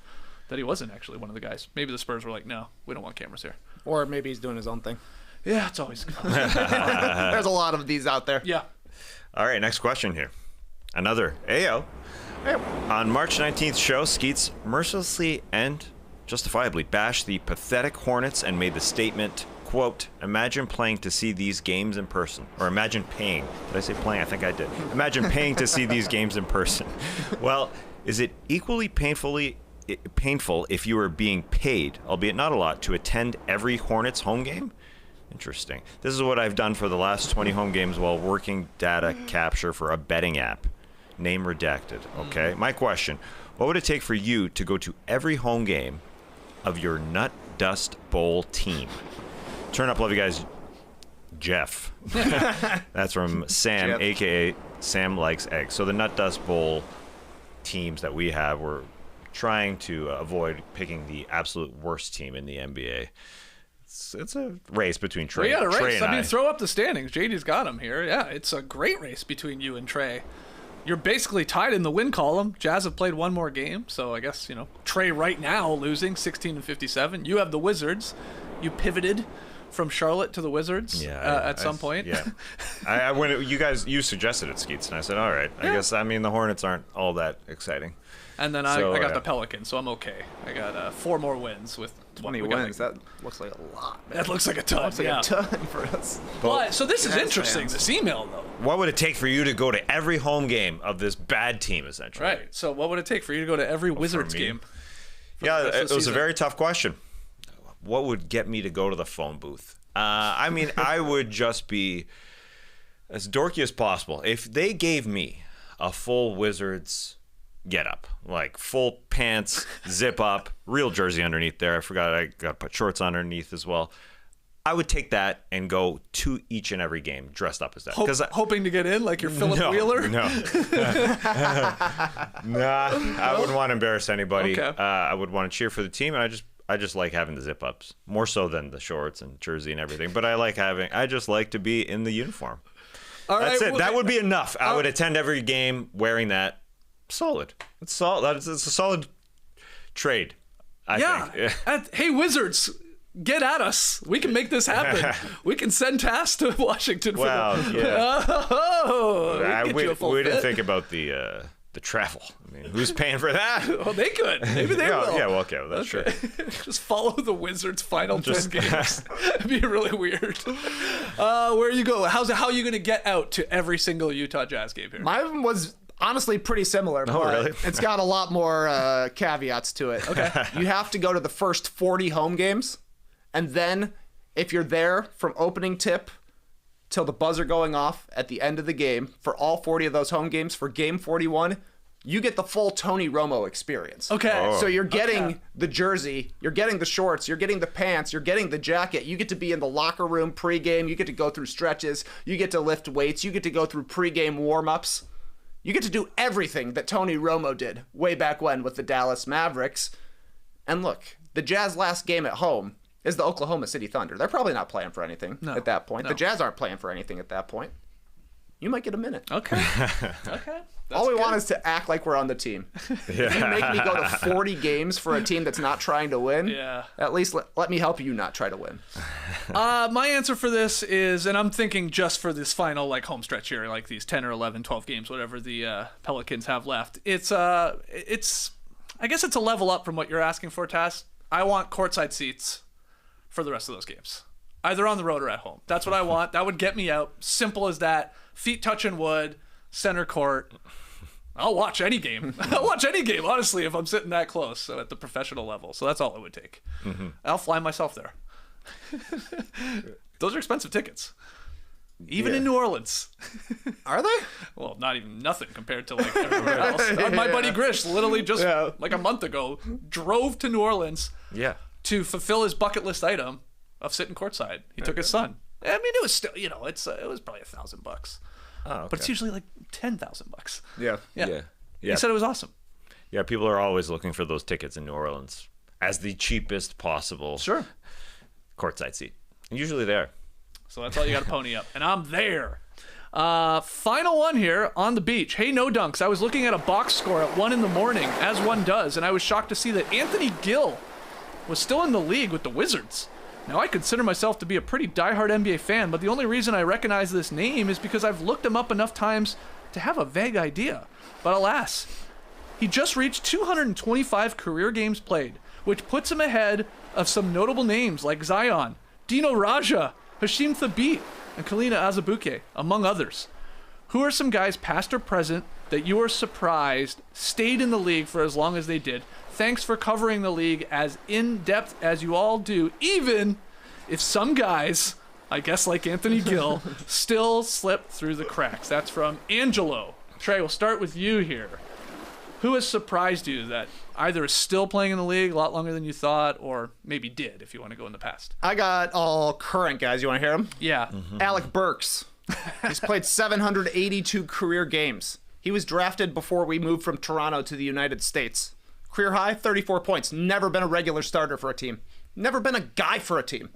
that he wasn't actually one of the guys. Maybe the Spurs were like, no, we don't want cameras here. Or maybe he's doing his own thing. Yeah, it's always There's a lot of these out there. Yeah. All right, next question here. Another AO. On March 19th show, Skeets mercilessly and justifiably bashed the pathetic Hornets and made the statement, quote, imagine playing to see these games in person. Or imagine paying. Did I say playing? I think I did. Imagine paying to see these games in person. Well, is it equally painful if you were being paid, albeit not a lot, to attend every Hornets home game? Interesting. This is what I've done for the last 20 home games while working data capture for a betting app. Name redacted. Okay. My question, what would it take for you to go to every home game of your Nut Dust Bowl team? Turn up, love you guys. Jeff. That's from Sam, Jeff. a.k.a. Sam Likes Eggs. So the Nut Dust Bowl teams that we have, we're trying to avoid picking the absolute worst team in the NBA. It's a race between Trey, We got a race. Trey and I mean, throw up the standings. JD's got them here. Yeah, it's a great race between you and Trey. You're basically tied in the win column. Jazz have played one more game, so I guess, Trey right now losing 16-57. You have the Wizards. You pivoted from Charlotte to the Wizards at some point. Yeah. When you suggested it, Skeets, and I said, all right. I guess, the Hornets aren't all that exciting. And then I got the Pelicans, so I'm okay. I got 4 more wins with 20 wins. That looks like a lot, man. That looks like a ton. Looks like a ton for us. But so this is interesting, fans. this email, though. What would it take for you to go to every home game of this bad team, essentially? Right. So what would it take for you to go to every Wizards me? game? Yeah, it was a very tough question. What would get me to go to the phone booth? I would just be as dorky as possible. If they gave me a full Wizards get up, like full pants, zip up, real jersey underneath there. I forgot I got to put shorts underneath as well. I would take that and go to each and every game dressed up as that. Hoping to get in like you're Philip Wheeler? No. Nah, I wouldn't want to embarrass anybody. Okay. I would want to cheer for the team, and I just like having the zip ups more so than the shorts and jersey and everything. But I just like to be in the uniform. All That's right, it. That would be enough. I would attend every game wearing that. Solid. It's solid. It's a solid trade. I think. Hey, Wizards, get at us. We can make this happen. We can send tasks to Washington for Well, yeah. Oh, we we didn't think about the travel. I mean, who's paying for that? Oh, they could. Maybe they will. Yeah, well, okay, well, that's true. Just follow the Wizards' final 10 games. It'd be really weird. Where you go? How are you going to get out to every single Utah Jazz game here? Mine was honestly pretty similar, but really? it's got a lot more caveats to it. Okay. You have to go to the first 40 home games, and then if you're there from opening tip till the buzzer going off at the end of the game for all 40 of those home games, for game 41, you get the full Tony Romo experience. Okay. Oh. So you're getting the jersey, you're getting the shorts, you're getting the pants, you're getting the jacket. You get to be in the locker room pregame. You get to go through stretches. You get to lift weights. You get to go through pregame warm-ups. You get to do everything that Tony Romo did way back when with the Dallas Mavericks. And look, the Jazz last game at home is the Oklahoma City Thunder. They're probably not playing for anything at that point. No. The Jazz aren't playing for anything at that point. You might get a minute. Okay. Okay. All we want is to act like we're on the team. If you make me go to 40 games for a team that's not trying to win, at least let me help you not try to win. My answer for this is, and I'm thinking just for this final like home stretch here, like these 10 or 11, 12 games, whatever the Pelicans have left. It's I guess it's a level up from what you're asking for, Tass. I want courtside seats for the rest of those games, either on the road or at home. That's what I want. That would get me out. Simple as that. Feet touching wood, center court. I'll watch any game. I'll watch any game, honestly, if I'm sitting that close, so at the professional level. So that's all it would take. I'll fly myself there. Those are expensive tickets. Even in New Orleans. Are they? Well, not even nothing compared to like everywhere else. My buddy Grish literally just like a month ago drove to New Orleans to fulfill his bucket list item of sitting courtside. He took his son. I mean, it was still, it was probably $1,000. Oh, okay. But it's usually like $10,000. Yeah. He said it was awesome. Yeah, people are always looking for those tickets in New Orleans as the cheapest possible courtside seat. Usually there. So that's all you got to pony up. And I'm there. Final one here on the beach. Hey, no dunks. I was looking at a box score at 1 a.m, as one does, and I was shocked to see that Anthony Gill was still in the league with the Wizards. Now, I consider myself to be a pretty diehard NBA fan, but the only reason I recognize this name is because I've looked him up enough times to have a vague idea. But alas, he just reached 225 career games played, which puts him ahead of some notable names like Zion, Dino Raja, Hashim Thabit, and Kalina Azubuike, among others. Who are some guys past or present that you are surprised stayed in the league for as long as they did? Thanks for covering the league as in-depth as you all do, even if some guys, I guess like Anthony Gill, still slip through the cracks. That's from Angelo. Trey, we'll start with you here. Who has surprised you that either is still playing in the league a lot longer than you thought, or maybe did, if you want to go in the past? I got all current guys. You want to hear them? Yeah. Alec Burks. He's played 782 career games. He was drafted before we moved from Toronto to the United States. Career high, 34 points. Never been a regular starter for a team. Never been a guy for a team.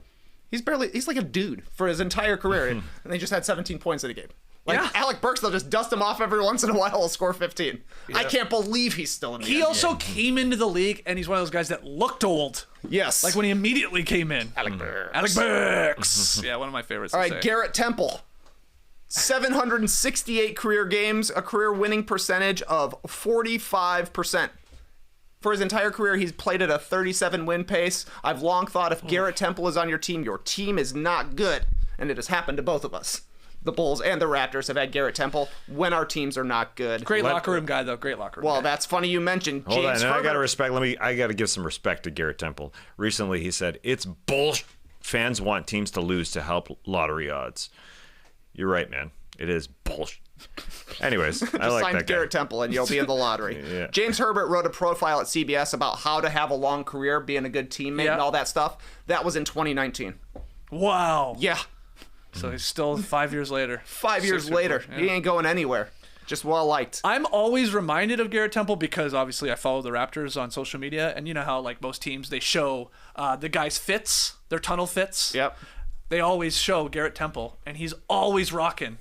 He's like a dude for his entire career. And they just had 17 points in a game. Alec Burks, they'll just dust him off every once in a while. He'll score 15. Yeah. I can't believe he's still in the NBA. He also came into the league, and he's one of those guys that looked old. Yes. Like when he immediately came in. Alec Burks. Alec Burks. Yeah, one of my favorites. All right, Garrett Temple. 768 career games, a career winning percentage of 45%. For his entire career, he's played at a 37 win pace. I've long thought if Garrett Temple is on your team is not good. And it has happened to both of us. The Bulls and the Raptors have had Garrett Temple when our teams are not good. Great locker room guy, though. Great locker room guy. That's funny you mentioned Hold James on, Herbert. I got to give some respect to Garrett Temple. Recently, he said, it's bullshit. Fans want teams to lose to help lottery odds. You're right, man. It is bullshit. Anyways, I like sign that guy. Garrett Temple and you'll be in the lottery. Yeah. James Herbert wrote a profile at CBS about how to have a long career, being a good teammate and all that stuff. That was in 2019. Wow. Yeah. So he's still 5 years later. 5 years later. He ain't going anywhere. Just well liked. I'm always reminded of Garrett Temple because obviously I follow the Raptors on social media, and you know how like most teams they show the guys' fits, their tunnel fits. Yep. They always show Garrett Temple, and he's always rocking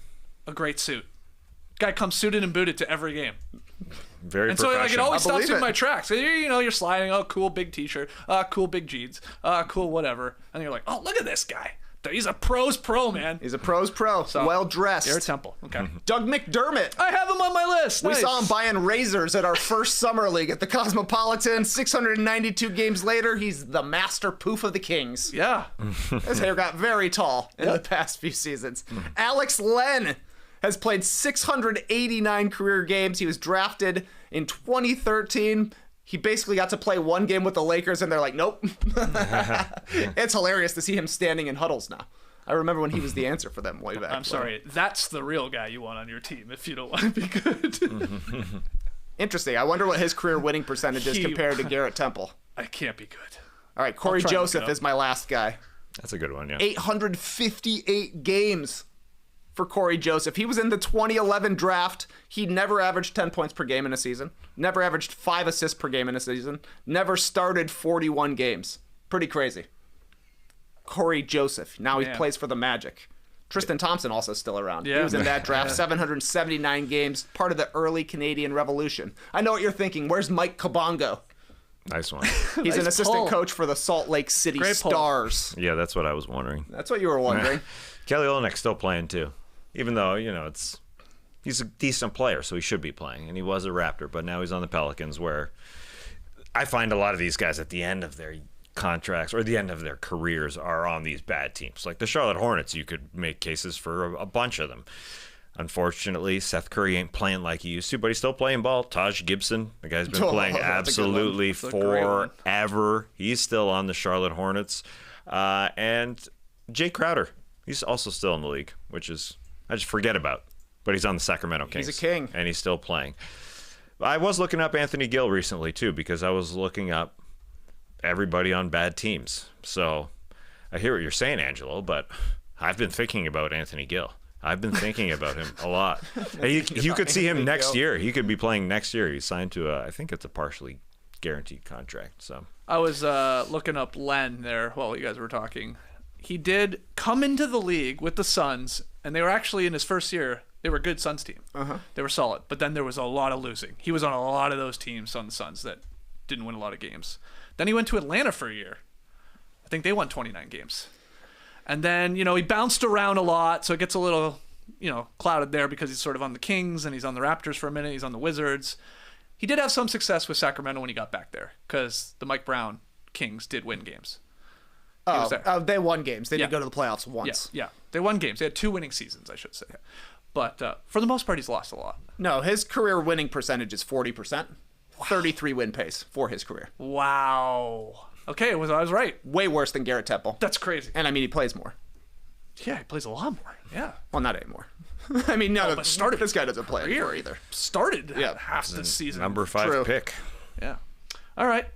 a great suit. Guy comes suited and booted to every game. Very And so like it professional. always stops believe you in it. my tracks. So, you're sliding. Oh, cool big t-shirt. Cool big jeans. Cool whatever. And you're like, oh, look at this guy. He's a pro's pro, man. He's a pro's pro. Well dressed. Garrett Temple. Okay. Doug McDermott. I have him on my list. We Nice. saw him buying razors at our first summer league at the Cosmopolitan. 692 games later, he's the master poof of the Kings. Yeah. His hair got very tall in the past few seasons. Alex Len has played 689 career games. He was drafted in 2013. He basically got to play one game with the Lakers, and they're like, nope. It's hilarious to see him standing in huddles now. I remember when he was the answer for them way back. I'm sorry. That's the real guy you want on your team if you don't want to be good. Interesting. I wonder what his career winning percentage is compared to Garrett Temple. I can't be good. All right, Corey try and look Joseph it up. is my last guy. That's a good one, yeah. 858 games for Corey Joseph. He was in the 2011 draft. He never averaged 10 points per game in a season. Never averaged 5 assists per game in a season. Never started 41 games. Pretty crazy. Corey Joseph. Now he Man. plays for the Magic. Tristan Thompson also still around. Yeah. He was in that draft. 779 games. Part of the early Canadian Revolution. I know what you're thinking. Where's Mike Kabongo? Nice one. He's an Nice assistant pull. coach for the Salt Lake City Great pull. Stars. Yeah, that's what I was wondering. That's what you were wondering. Kelly Olynyk's still playing too, even though he's a decent player, so he should be playing, and he was a Raptor, but now he's on the Pelicans, where I find a lot of these guys at the end of their contracts or the end of their careers are on these bad teams. Like the Charlotte Hornets, you could make cases for a bunch of them. Unfortunately, Seth Curry ain't playing like he used to, but he's still playing ball. Taj Gibson, the guy's been playing that's a good one. absolutely That's a great one. forever. He's still on the Charlotte Hornets. And Jay Crowder, he's also still in the league, which is I just forget about. But he's on the Sacramento Kings. He's a king. And he's still playing. I was looking up Anthony Gill recently, too, because I was looking up everybody on bad teams. So I hear what you're saying, Angelo, but I've been thinking about Anthony Gill. I've been thinking about him a lot. You could see him next year. He could be playing next year. He's signed to I think it's a partially guaranteed contract. So I was looking up Len there while you guys were talking. He did come into the league with the Suns, and they were actually in his first year. They were a good Suns team. They were solid, but then there was a lot of losing. He was on a lot of those teams on the Suns that didn't win a lot of games. Then he went to Atlanta for a year. I think they won 29 games. And then, he bounced around a lot, so it gets a little, clouded there because he's sort of on the Kings and he's on the Raptors for a minute. He's on the Wizards. He did have some success with Sacramento when he got back there because the Mike Brown Kings did win games. He was there. They won games. They Yeah. did go to the playoffs once. Yeah. They won games. They had 2 winning seasons, I should say. But for the most part, he's lost a lot. No, his career winning percentage is 40%. 33 win pace for his career. Wow. Okay, I was right. Way worse than Garrett Temple. That's crazy. And I mean, he plays more. Yeah, he plays a lot more. Yeah. Well, not anymore. I mean, no, but started this guy doesn't play career. anymore either. Started Yeah. half the season. number 5 True. pick. Yeah. All right.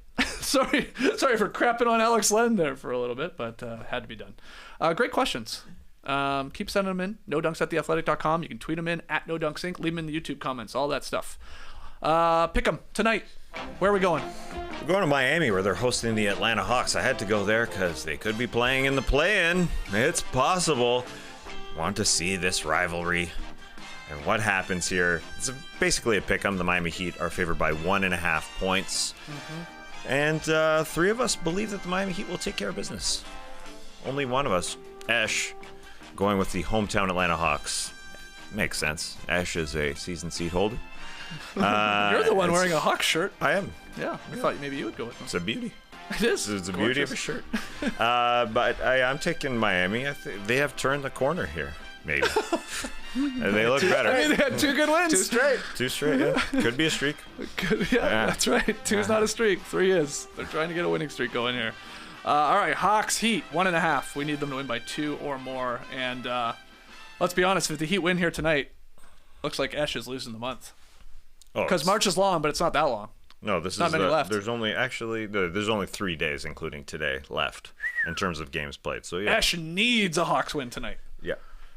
sorry for crapping on Alex Len there for a little bit, but had to be done. Great questions. Keep sending them in. NoDunks@theathletic.com. You can tweet them in at NoDunksInc. Leave them in the YouTube comments. All that stuff. Pick them tonight. Where are we going? We're going to Miami where they're hosting the Atlanta Hawks. I had to go there because they could be playing in the play-in. It's possible. Want to see this rivalry and what happens here. It's basically a pick-em. The Miami Heat are favored by 1.5 points. And 3 of us believe that the Miami Heat will take care of business. Only one of us, Esh, going with the hometown Atlanta Hawks. Makes sense. Esh is a season seat holder. You're the one wearing a Hawks shirt. I am. Yeah. I thought maybe you would go with them. It's a beauty. It is. It's the beauty of a shirt. But I'm taking Miami. They have turned the corner here, maybe. They look better. I mean, they had 2 good wins. 2 straight. 2 straight, yeah. Could be a streak. Yeah, that's right. 2's not a streak. 3 is. They're trying to get a winning streak going here. All right, Hawks, Heat, 1.5. We need them to win by 2 or more. And let's be honest, if the Heat win here tonight, looks like Esh is losing the month. Because March is long, but it's not that long. No, this not is many left. There's only 3 days, including today, left in terms of games played. So yeah, Esh needs a Hawks win tonight, yeah.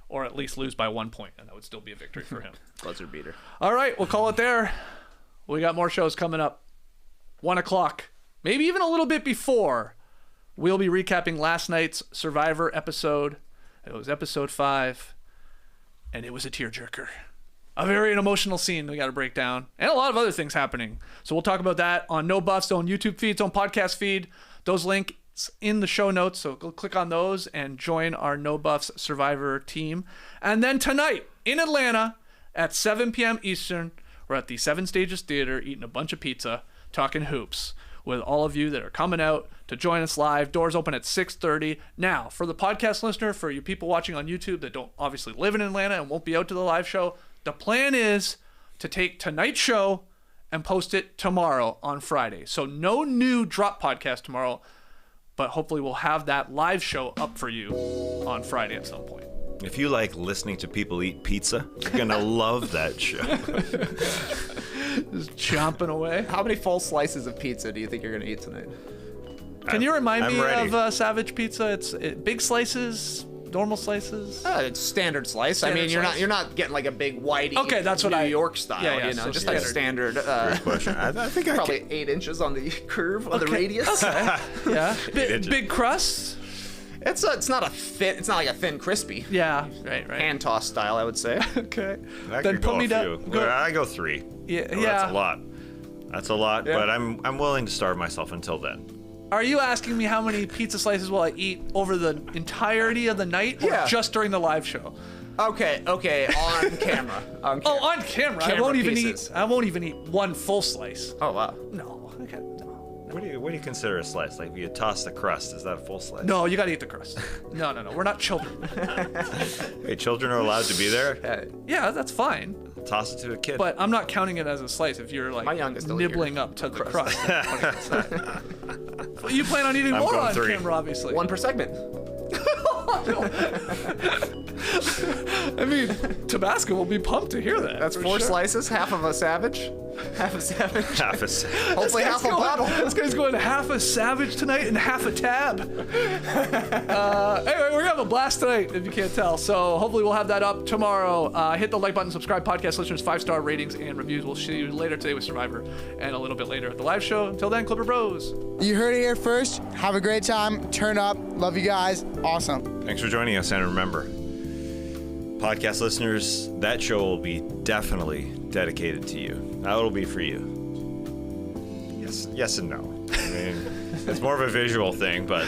or at least lose by 1 point, and that would still be a victory for him. Buzzer beater. All right, we'll call it there. We got more shows coming up. 1 o'clock, maybe even a little bit before. We'll be recapping last night's Survivor episode. It was episode 5, and it was a tearjerker. a very emotional scene we got to break down, and a lot of other things happening. So we'll talk about that on No Buff's own YouTube feed, its own podcast feed. Those links in the show notes, so go click on those and join our No Buffs Survivor team. And then tonight in Atlanta at 7 p.m. Eastern, we're at the Seven Stages Theater eating a bunch of pizza, talking hoops with all of you that are coming out to join us live. Doors open at 6:30. Now, for the podcast listener, for you people watching on YouTube that don't obviously live in Atlanta and won't be out to the live show, the plan is to take tonight's show and post it tomorrow on Friday. So no new drop podcast tomorrow, but hopefully we'll have that live show up for you on Friday at some point. If you like listening to people eat pizza, you're going to love that show. Just chomping away. How many full slices of pizza do you think you're going to eat tonight? Can you remind I'm me ready. of Savage Pizza? It's big slices, normal slices. It's standard slice. I mean, Standard you're not getting like a big whitey Okay, that's what New I- York style. Yeah, you know, so just like standard. standard. Question. I think I Probably can. 8 inches on the curve on the radius. Yeah, big crust. It's not a thin. It's not like a thin crispy. Yeah, right. Hand toss style, I would say. Okay. I Then could put go me a down. few. I go 3. Yeah, Well, yeah. That's a lot. That's a lot, Yeah. but I'm willing to starve myself until then. Are you asking me how many pizza slices will I eat over the entirety of the night, or Yeah. just during the live show? Okay, on camera. On camera. Oh, on camera. I Camera won't even pieces. eat. I won't even eat one full slice. Oh wow. No, I can't. No. What do you consider a slice? Like if you toss the crust, is that a full slice? No, you gotta eat the crust. No. We're not children. Hey, children are allowed to be there. Yeah, that's fine. Toss it to a kid. But I'm not counting it as a slice if you're My like youngest will eat your nibbling up to the crust. Well, you plan on eating I'm more going on 3. camera, obviously. One per segment. I mean, Tabasco will be pumped to hear that. That's for 4 sure. slices. Half of a savage. Half a savage. half a second. Hopefully half a bottle. This guy's going half a Savage tonight and half a Tab. Anyway, we're gonna have a blast tonight, if you can't tell. So hopefully we'll have that up tomorrow. Hit the like button, subscribe, podcast listeners, 5-star ratings and reviews. We'll see you later today with Survivor and a little bit later at the live show. Until then, Clipper Bros. You heard it here first. Have a great time. Turn up. Love you guys. Awesome. Thanks for joining us, and remember, podcast listeners, that show will be definitely dedicated to you. That will be for you. Yes and no. I mean, it's more of a visual thing, but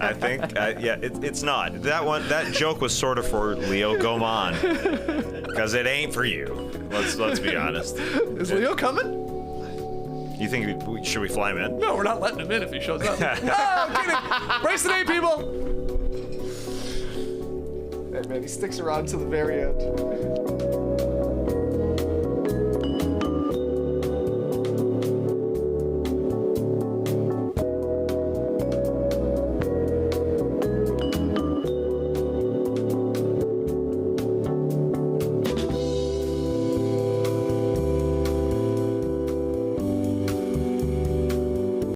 I think, it's not. That joke was sort of for Leo Goman, because it ain't for you. Let's be honest. Is Leo coming? You think should we fly him in? No, we're not letting him in if he shows up. No, I'm kidding. Brace the day, people. Hey man, he sticks around to the very end.